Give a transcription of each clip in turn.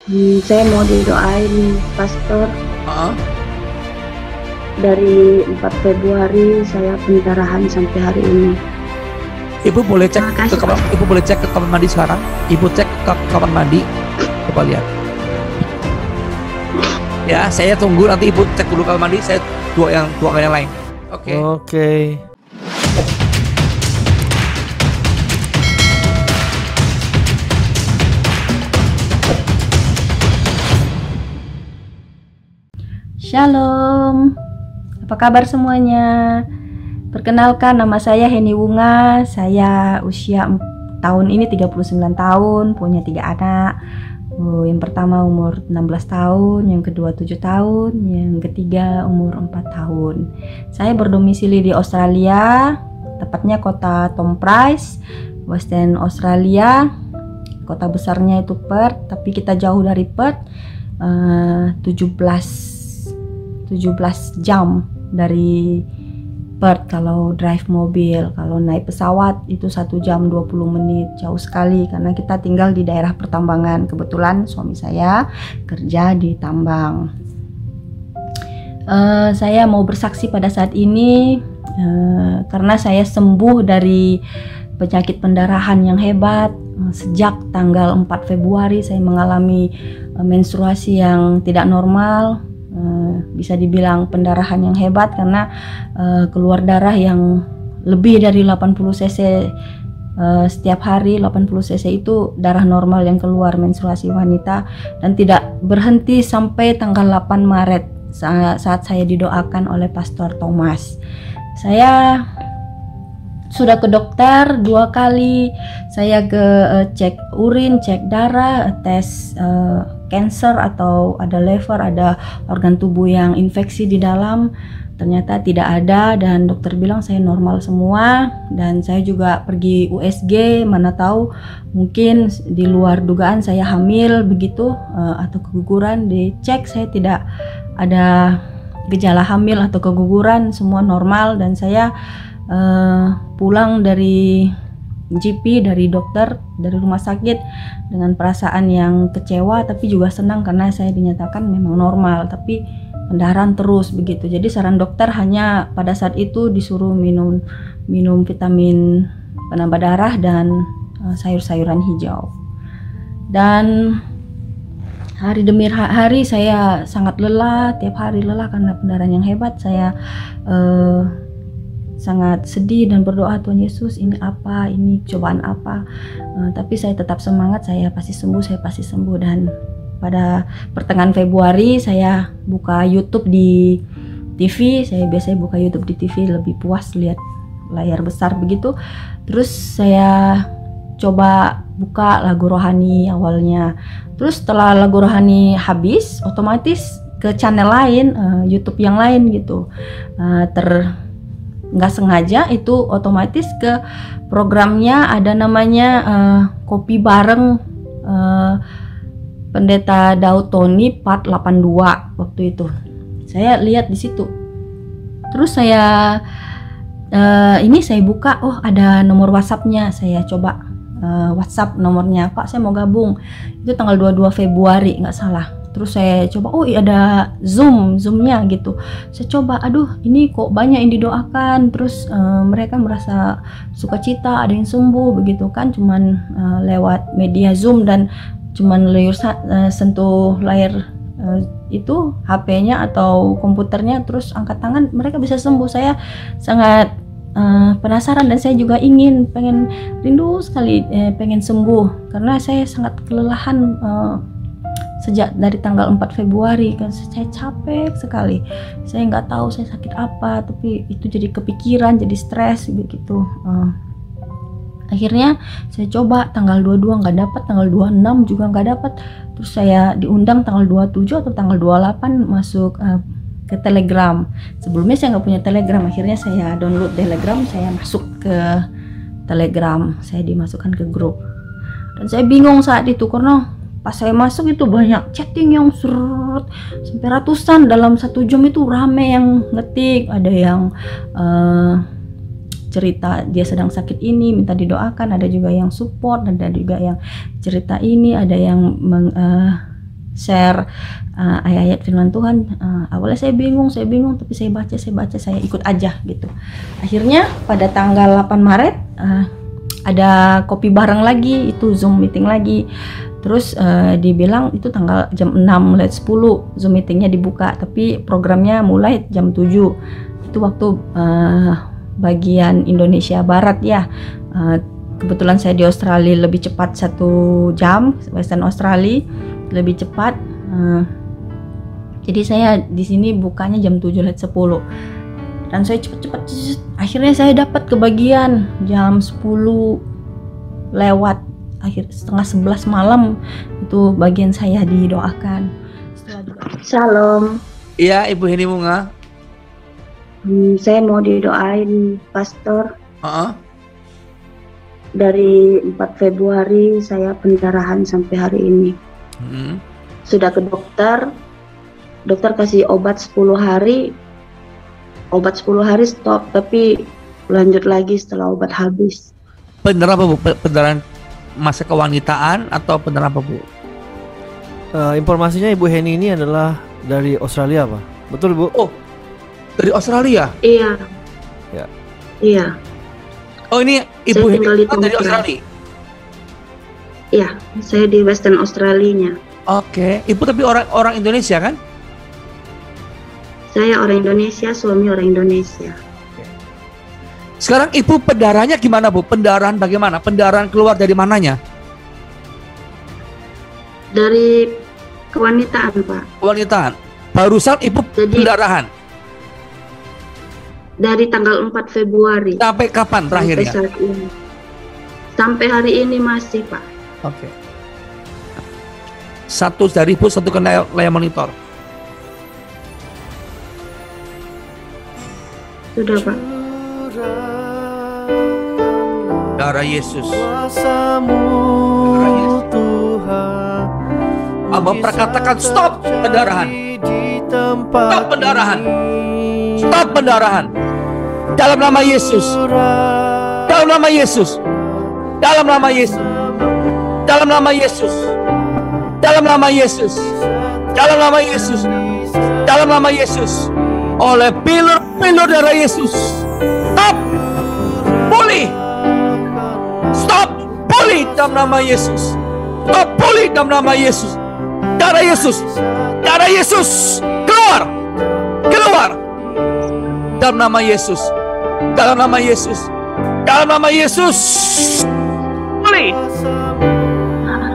Saya mau didoain pastor. Heeh. Dari 4 Februari saya pendarahan sampai hari ini. Ibu boleh cek Terima kasih, ke kamar, Pastor. Ibu boleh cek ke kamar mandi sekarang. Ibu cek ke kamar mandi. Coba lihat. Ya, saya tunggu nanti Ibu cek dulu kamar mandi. Saya doakan yang lain. Oke. Oke. Shalom, apa kabar semuanya? Perkenalkan, nama saya Heni Wunga. Saya usia tahun ini 39 tahun, punya 3 anak. Yang pertama umur 16 tahun, yang kedua 7 tahun, yang ketiga umur 4 tahun. Saya berdomisili di Australia, tepatnya kota Tom Price, Western Australia. Kota besarnya itu Perth, tapi kita jauh dari Perth, 17 jam dari Perth kalau drive mobil. Kalau naik pesawat itu 1 jam 20 menit, jauh sekali karena kita tinggal di daerah pertambangan. Kebetulan suami saya kerja di tambang. Saya mau bersaksi pada saat ini karena saya sembuh dari penyakit pendarahan yang hebat. Sejak tanggal 4 Februari saya mengalami menstruasi yang tidak normal. Bisa dibilang pendarahan yang hebat karena keluar darah yang lebih dari 80 cc setiap hari. 80 cc itu darah normal yang keluar menstruasi wanita, dan tidak berhenti sampai tanggal 8 Maret saat saya didoakan oleh Pastor Thomas. Saya sudah ke dokter 2 kali. Saya ke cek urin, cek darah, tes cancer atau ada liver, ada organ tubuh yang infeksi di dalam. Ternyata tidak ada dan dokter bilang saya normal semua. Dan saya juga pergi USG, mana tahu mungkin di luar dugaan saya hamil begitu atau keguguran. Dicek saya tidak ada gejala hamil atau keguguran, semua normal. Dan saya pulang dari GP, dari dokter, dari rumah sakit dengan perasaan yang kecewa tapi juga senang karena saya dinyatakan memang normal, tapi pendarahan terus begitu. Jadi saran dokter hanya pada saat itu disuruh minum vitamin penambah darah dan sayur-sayuran hijau. Dan hari demi hari saya sangat lelah, tiap hari lelah karena pendarahan yang hebat. Saya sangat sedih dan berdoa, Tuhan Yesus ini apa, ini cobaan apa, tapi saya tetap semangat, saya pasti sembuh. Dan pada pertengahan Februari saya buka YouTube di TV. Saya biasanya buka YouTube di TV, lebih puas lihat layar besar begitu. Terus saya coba buka lagu rohani awalnya, terus setelah lagu rohani habis otomatis ke channel lain, YouTube yang lain gitu. Nggak sengaja itu otomatis ke programnya ada namanya Kopi Bareng Pendeta Daud Tony part 82 waktu itu. Saya lihat di situ. Terus saya saya buka, oh ada nomor WhatsApp-nya. Saya coba WhatsApp nomornya, Pak saya mau gabung. Itu tanggal 22 Februari nggak salah. Terus saya coba, oh iya ada zoomnya gitu. Saya coba, aduh ini kok banyak yang didoakan. Terus mereka merasa sukacita, ada yang sembuh begitu kan. Cuman lewat media Zoom dan cuman sentuh layar itu HP-nya atau komputernya, terus angkat tangan mereka bisa sembuh. Saya sangat penasaran dan saya juga rindu sekali pengen sembuh karena saya sangat kelelahan sejak dari tanggal 4 Februari kan. Saya capek sekali, saya nggak tahu saya sakit apa, tapi itu jadi kepikiran, jadi stres begitu. Akhirnya saya coba tanggal 22 nggak dapat, tanggal 26 juga nggak dapat. Terus saya diundang tanggal 27 atau tanggal 28 masuk ke Telegram. Sebelumnya saya nggak punya Telegram, akhirnya saya download Telegram, saya masuk ke Telegram, saya dimasukkan ke grup. Dan saya bingung saat itu karena pas saya masuk itu banyak chatting yang sampai ratusan dalam 1 jam. Itu rame yang ngetik, ada yang cerita dia sedang sakit ini minta didoakan, ada juga yang support, ada juga yang cerita ini, ada yang share ayat-ayat firman Tuhan. Awalnya saya bingung, tapi saya baca, saya ikut aja gitu. Akhirnya pada tanggal 8 Maret ada kopi bareng lagi, itu Zoom meeting lagi. Terus dibilang itu tanggal jam 6:10 Zoom meetingnya dibuka, tapi programnya mulai jam 7. Itu waktu bagian Indonesia Barat ya. Kebetulan saya di Australia lebih cepat 1 jam, Western Australia lebih cepat. Jadi saya di sini bukanya jam 7:10. Dan saya cepet-cepet, akhirnya saya dapat kebagian jam 10 lewat, setengah 11 malam itu bagian saya didoakan. Shalom. Iya, Ibu Heni Munga. Saya mau didoain, Pastor. Dari 4 Februari saya pendarahan sampai hari ini. Sudah ke dokter kasih obat 10 hari. Obat 10 hari stop, tapi lanjut lagi setelah obat habis. Pendarahan apa, Bu? Pendarahan masa kewanitaan atau pendarahan apa, Bu? Informasinya Ibu Heni ini adalah dari Australia, Pak. Betul, Bu? Oh, dari Australia? Iya. Ya. Iya. Oh, ini Ibu Heni dari Australia? Iya, saya di Western Australia-nya. Oke, Ibu tapi orang Indonesia kan? Saya orang Indonesia, suami orang Indonesia. Sekarang Ibu pendarahannya gimana, Bu? Pendarahan bagaimana? Pendarahan keluar dari mananya? Dari kewanitaan, Pak. Kewanitaan. Barusan Ibu pendarahan. Dari tanggal 4 Februari. Sampai kapan terakhirnya? Sampai saat ini. Sampai hari ini masih, Pak. Oke. Satu dari Ibu, satu ke layar monitor. Sudah, Pak. Darah Yesus. Kuasa-Mu Tuhan. Abah perkatakan stop pendarahan. Stop pendarahan. Stop pendarahan. Dalam nama Yesus. Dalam nama Yesus. Dalam nama Yesus. Dalam nama Yesus. Dalam nama Yesus. Dalam nama Yesus. Dalam nama Yesus. Oleh pilur darah Yesus. Stop. Pulih. Stop. Pulih dalam nama Yesus. Stop. Pulih dalam nama Yesus. Darah Yesus. Darah Yesus. Keluar. Keluar. Dalam nama Yesus. Dalam nama Yesus. Dalam nama Yesus. Pulih.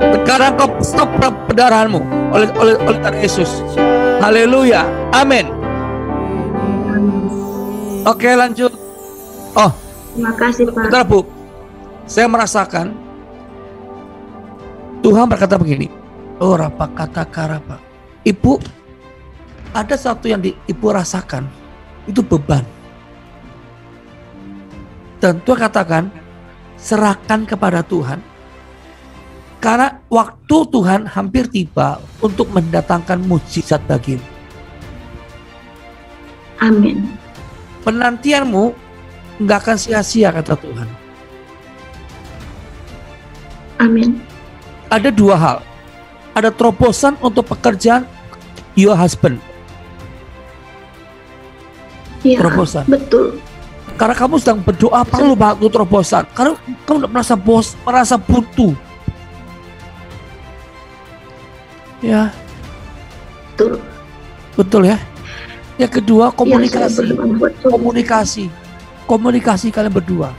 Sekarang kau stop pendarahanmu oleh darah Yesus. Haleluya. Amin. Oke, lanjut. Oh, Terima kasih, Pak. bentar, Bu. Saya merasakan Tuhan berkata begini. Oh, rapa kata karapa. Ibu, ada satu yang Ibu rasakan. Itu beban. Dan Tuhan katakan, serahkan kepada Tuhan. Karena waktu Tuhan hampir tiba untuk mendatangkan mujizat bagimu. Amin. Penantianmu nggak akan sia-sia, kata Tuhan. Amin. Ada 2 hal. Ada terobosan untuk pekerjaan your husband. Iya, Terobosan. betul. Karena kamu sedang berdoa perlu banget terobosan. Karena kamu merasa merasa buntu. Ya, Betul. betul ya. Yang kedua, komunikasi. Iya, saya berdoa buat suami. Komunikasi kalian berdua.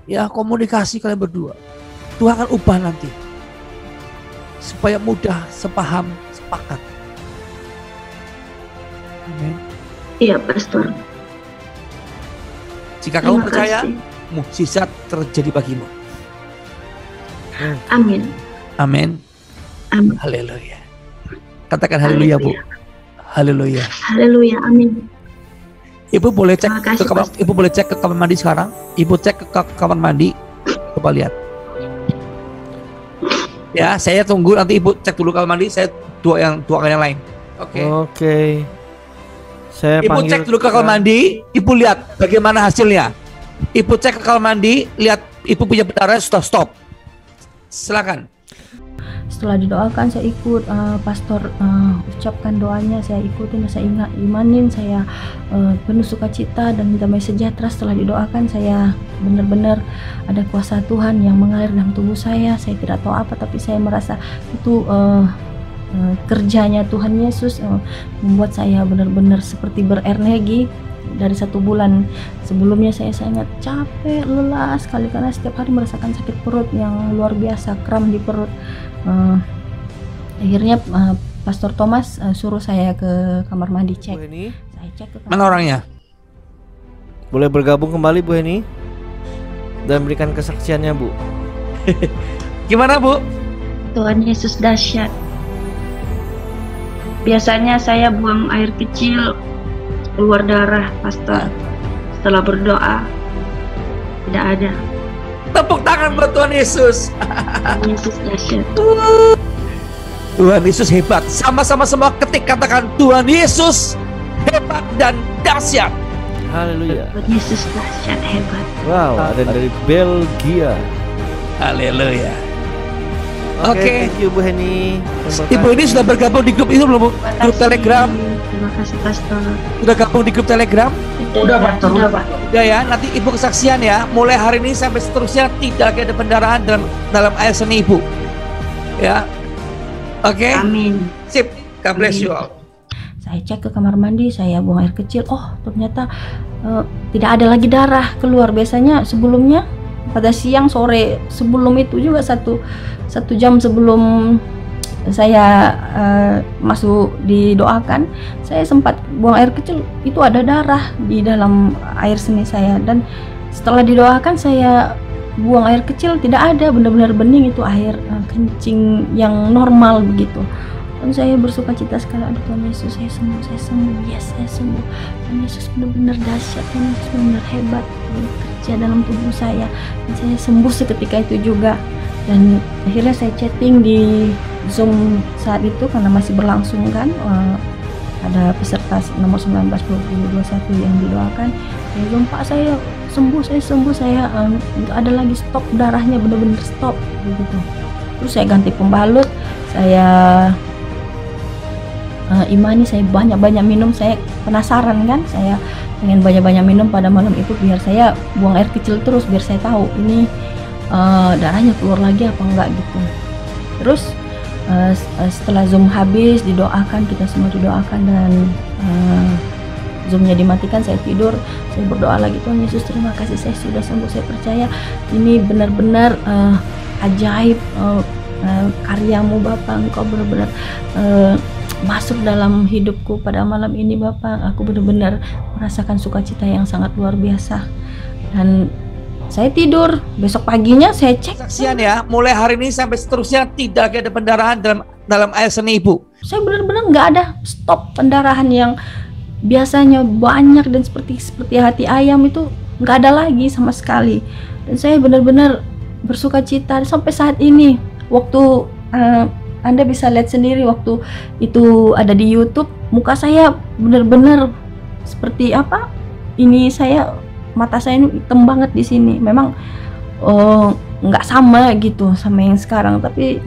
Ya, komunikasi kalian berdua. Tuhan akan ubah nanti. Supaya mudah, sepaham, sepakat. Amin. Iya, Pastor. Jika kamu Terima percaya, kasih. mukjizat terjadi bagimu. Amin. Amin. Amin. Haleluya. Katakan haleluya, Bu. Haleluya. Haleluya. Amin. Ibu boleh cek Terima kasih, ke kamar, Pastor. Ibu boleh cek ke kamar mandi sekarang. Ibu cek ke kamar mandi. Coba lihat. Ya, saya tunggu nanti Ibu cek dulu kamar mandi. Saya doakan yang lain. Oke. Oke. Saya Ibu panggil cek dulu ke kamar mandi. Ibu lihat bagaimana hasilnya. Ibu cek ke kamar mandi. Lihat Ibu punya berdarah sudah stop. Silakan. Setelah didoakan saya ikut pastor ucapkan doanya, saya ikutin, saya imanin, saya penuh sukacita dan damai sejahtera. Setelah didoakan saya benar-benar ada kuasa Tuhan yang mengalir dalam tubuh saya. Saya tidak tahu apa, tapi saya merasa itu kerjanya Tuhan Yesus membuat saya benar-benar seperti berenergi. Dari 1 bulan sebelumnya saya sangat capek, lelah sekali karena setiap hari merasakan sakit perut yang luar biasa, kram di perut. Akhirnya Pastor Thomas suruh saya ke kamar mandi cek. Saya cek ke kamar. Mana orangnya? Boleh bergabung kembali Bu Heni dan berikan kesaksiannya Bu. Gimana Bu? Tuhan Yesus dahsyat. Biasanya saya buang air kecil, keluar darah, Pastor. Setelah berdoa tidak ada. Tepuk tangan buat Tuhan Yesus. Tuhan Yesus dahsyat. Tuhan Yesus hebat. Sama-sama semua ketik katakan Tuhan Yesus hebat dan dahsyat. Haleluya. Tuhan Yesus dahsyat hebat. Wow, ada dari Belgia. Haleluya. Oke, Oke. thank you Bu Heni. Ibu ini sudah bergabung di grup itu belum Bu? Grup Telegram. Terima kasih Pastor. Sudah gabung di grup Telegram? Udah Pastor, udah Pak. Udah ya, nanti Ibu kesaksian ya. Mulai hari ini sampai seterusnya tidak lagi ada pendarahan dalam air seni Ibu. Ya. Oke. Amin. Sip. God bless you all. Saya cek ke kamar mandi, saya buang air kecil. Oh, ternyata tidak ada lagi darah keluar. Biasanya sebelumnya pada siang sore sebelum itu juga satu jam sebelum saya masuk didoakan, saya sempat buang air kecil, itu ada darah di dalam air seni saya. Dan setelah didoakan saya buang air kecil, tidak ada, benar-benar bening, itu air kencing yang normal begitu. Dan saya bersuka cita sekali, aduh Tuhan Yesus, saya sembuh, yes saya sembuh. Tuhan Yesus benar-benar dahsyat, Tuhan Yesus benar-benar hebat bekerja dalam tubuh saya, dan saya sembuh seketika itu juga. Dan akhirnya saya chatting di Zoom saat itu karena masih berlangsung kan, ada peserta nomor 19-20-21 yang didoakan. Saya Zoom, Pak saya sembuh, saya ada lagi stop darahnya, benar-benar stop begitu. Terus saya ganti pembalut, saya imani, saya banyak-banyak minum, saya penasaran kan, saya pengen banyak-banyak minum pada malam itu biar saya buang air kecil terus, biar saya tahu ini darahnya keluar lagi apa enggak gitu. Terus setelah Zoom habis, didoakan, kita semua didoakan, dan Zoomnya dimatikan, saya tidur, saya berdoa lagi, Tuhan Yesus terima kasih, saya sudah sembuh, saya percaya ini benar-benar ajaib, karyamu Bapa, Engkau benar-benar masuk dalam hidupku pada malam ini Bapak. Aku benar-benar merasakan sukacita yang sangat luar biasa. Dan saya tidur, besok paginya saya cek. Kesaksian ya, mulai hari ini sampai seterusnya tidak lagi ada pendarahan dalam air seni Ibu. Saya benar-benar nggak ada stop pendarahan yang biasanya banyak dan seperti hati ayam, itu nggak ada lagi sama sekali. Dan saya benar-benar bersukacita sampai saat ini. Waktu Anda bisa lihat sendiri waktu itu ada di YouTube, muka saya benar-benar seperti apa? Ini saya, mata saya ini hitam banget di sini. Memang nggak sama gitu sama yang sekarang, tapi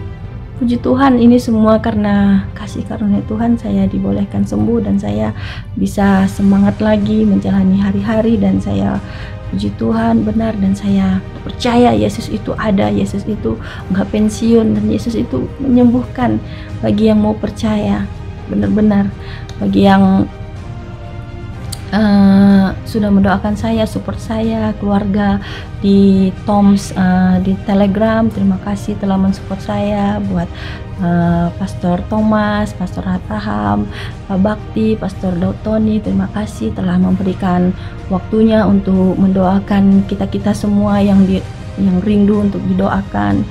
puji Tuhan ini semua karena kasih karunia Tuhan, saya dibolehkan sembuh dan saya bisa semangat lagi menjalani hari-hari. Dan saya puji Tuhan benar, dan saya percaya Yesus itu ada, Yesus itu nggak pensiun, dan Yesus itu menyembuhkan bagi yang mau percaya. Benar-benar bagi yang sudah mendoakan saya, support saya, keluarga di Toms, di Telegram, terima kasih telah mensupport saya. Buat Pastor Thomas, Pastor Abraham, Pak Bakti, Pastor Dautoni, terima kasih telah memberikan waktunya untuk mendoakan kita semua yang rindu untuk didoakan,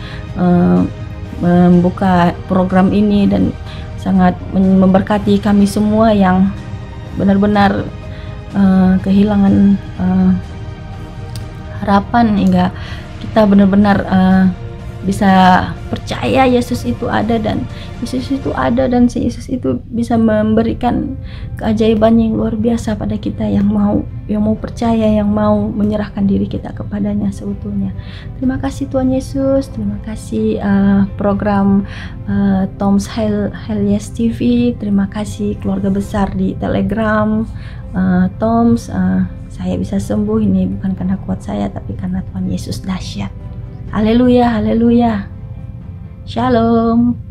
membuka program ini, dan sangat memberkati kami semua yang benar-benar kehilangan harapan, hingga kita benar-benar bisa percaya Yesus itu ada dan si Yesus itu bisa memberikan keajaiban yang luar biasa pada kita yang mau percaya, yang mau menyerahkan diri kita kepadanya seutuhnya. Terima kasih Tuhan Yesus, terima kasih program Tom's Hell Yes TV, terima kasih keluarga besar di Telegram Tom's. Saya bisa sembuh ini bukan karena kuat saya, tapi karena Tuhan Yesus dahsyat. Haleluya, haleluya. Shalom.